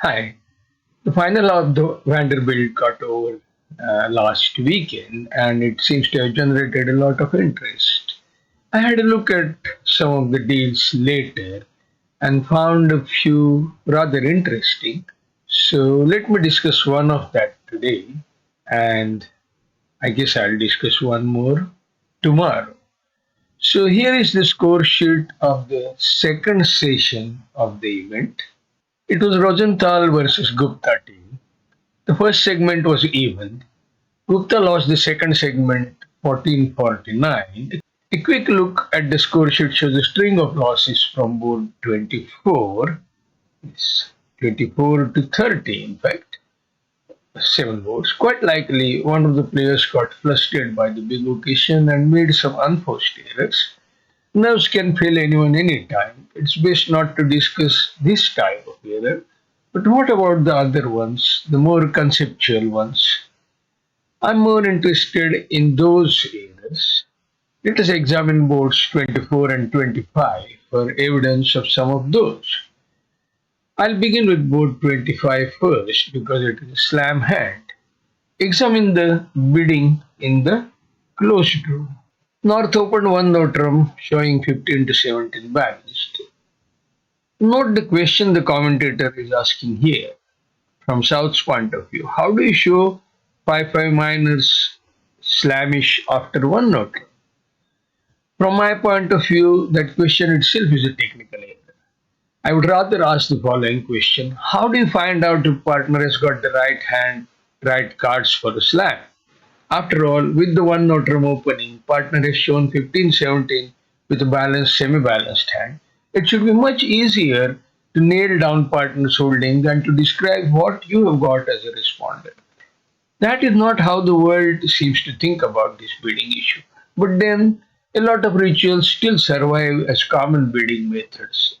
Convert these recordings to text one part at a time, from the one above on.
Hi. The final of the Vanderbilt got over last weekend and it seems to have generated a lot of interest. I had a look at some of the deals later and found a few rather interesting. So let me discuss one of that today, and I guess I'll discuss one more tomorrow. So here is the score sheet of the second session of the event. It was Rosenthal versus Gupta team. The first segment was even. Gupta lost the second segment 14-49. A quick look at the score sheet shows a string of losses from board 24. It's 24 to 30, in fact, 7 boards. Quite likely, one of the players got flustered by the big occasion and made some unforced errors. Nerves can fail anyone anytime. It's best not to discuss this type of error. But what about the other ones, the more conceptual ones? I'm more interested in those errors. Let us examine boards 24 and 25 for evidence of some of those. I'll begin with board 25 first because it is a slam hand. Examine the bidding in the closed room. North opened one Notram showing 15 to 17 balanced. Note the question the commentator is asking here from South's point of view. How do you show 5-5 minors slamish after one Notram? From my point of view, that question itself is a technical error. I would rather ask the following question. How do you find out if partner has got the right hand, right cards for the slam? After all, with the one Notram opening, partner has shown 15-17 with a balanced, semi-balanced hand. It should be much easier to nail down partner's holding than to describe what you have got as a responder. That is not how the world seems to think about this bidding issue. But then, a lot of rituals still survive as common bidding methods.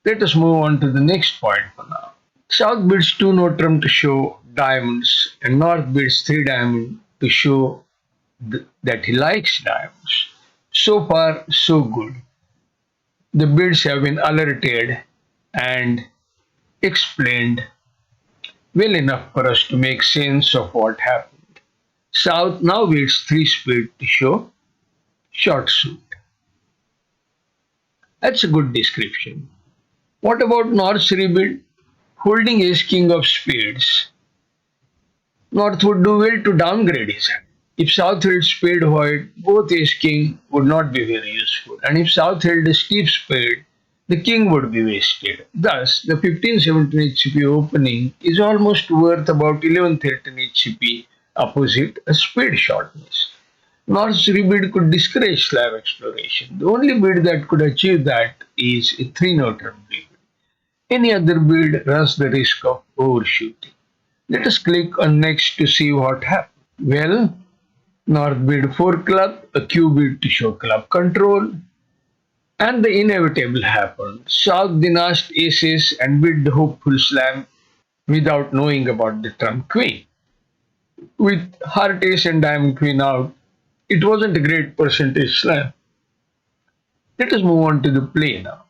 Let us move on to the next point for now. South bids 2 Notram to show diamonds, and North bids 3 diamond to show that he likes diamonds. So far, so good. The bids have been alerted and explained well enough for us to make sense of what happened. South now bids 3 spade to show short suit. That's a good description. What about North's rebid? Holding ace king of spades, North would do well to downgrade his hand. If South held spade white, both ace king would not be very useful, and if South held a steep spade, the king would be wasted. Thus, the 15-17 HCP opening is almost worth about 11-13 HCP opposite a spade shortness. North's rebid could discourage slab exploration. The only bid that could achieve that is a 3-note bid. Any other bid runs the risk of overshooting. Let us click on next to see what happens. Well, North bid 4 club, a Q bid to show club control, and the inevitable happened. South then asked aces and bid the hopeful slam without knowing about the trump queen. With heart ace and diamond queen out, it wasn't a great percentage slam. Let us move on to the play now.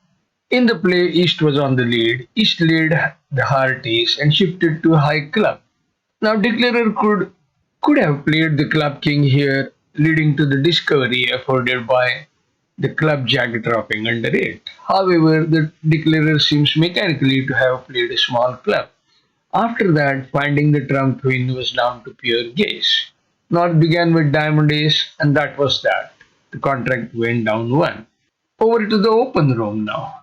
In the play, East was on the lead. East led the heart ace and shifted to a high club. Now declarer could have played the club king here, leading to the discovery afforded by the club jack dropping under it. However, the declarer seems mechanically to have played a small club. After that, finding the trump queen was down to pure guess. North began with diamond ace, and that was that. The contract went down one. Over to the open room now.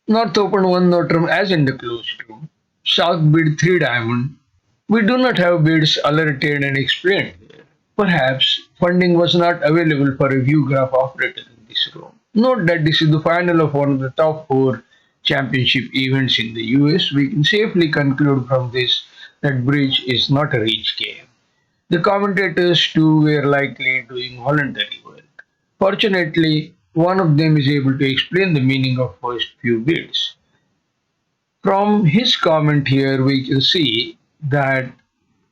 North opened one Notram as in the closed room. South bid 3 diamond. We do not have bids alerted and explained here. Perhaps funding was not available for a view graph operator in this room. Note that this is the final of one of the top 4 championship events in the US. We can safely conclude from this that bridge is not a rich game. The commentators too were likely doing voluntary work. Fortunately, one of them is able to explain the meaning of first few bids. From his comment here, we can see that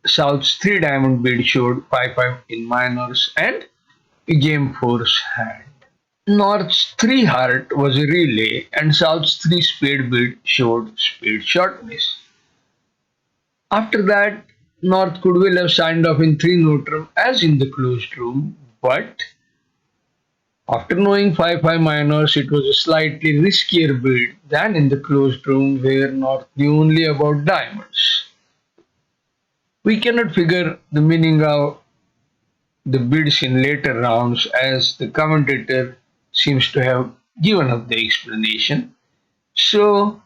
South's 3 diamond bid showed 5-5 in minors and a game force hand. North's three heart was a relay and South's three spade beat showed speed shortness. After that, North could well have signed off in three note as in the closed room, but after knowing 5-5 minors, it was a slightly riskier bid than in the closed room where North knew only about diamonds. We cannot figure the meaning of the bids in later rounds as the commentator seems to have given up the explanation. So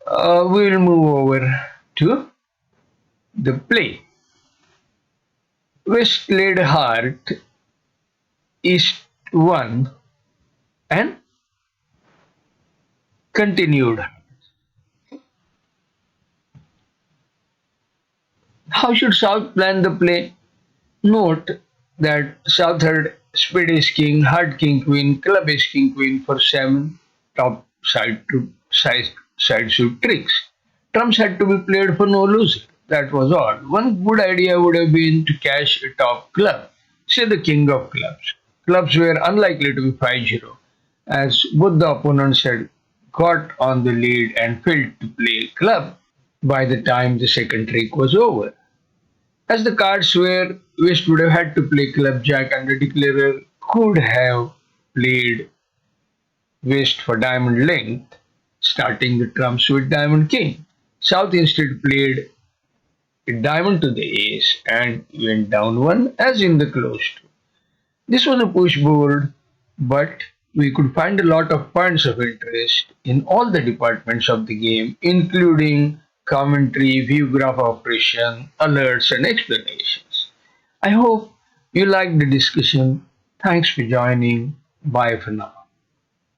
we will move over to the play. West laid heart, East won, and continued. How should South plan the play? Note that South had spade ace king, heart king queen, club ace king queen for 7 top side suit tricks. Trumps had to be played for no loser. That was all. One good idea would have been to cash a top club, say the king of clubs. Clubs were unlikely to be 5-0, as both the opponents had got on the lead and failed to play club by the time the second trick was over. As the cards were, West would have had to play club jack and the declarer could have played West for diamond length, starting the trumps with diamond king. South instead played a diamond to the ace and went down one as in the closed. This was a push board, but we could find a lot of points of interest in all the departments of the game, including commentary, view graph operation, alerts, and explanations. I hope you liked the discussion. Thanks for joining. Bye for now.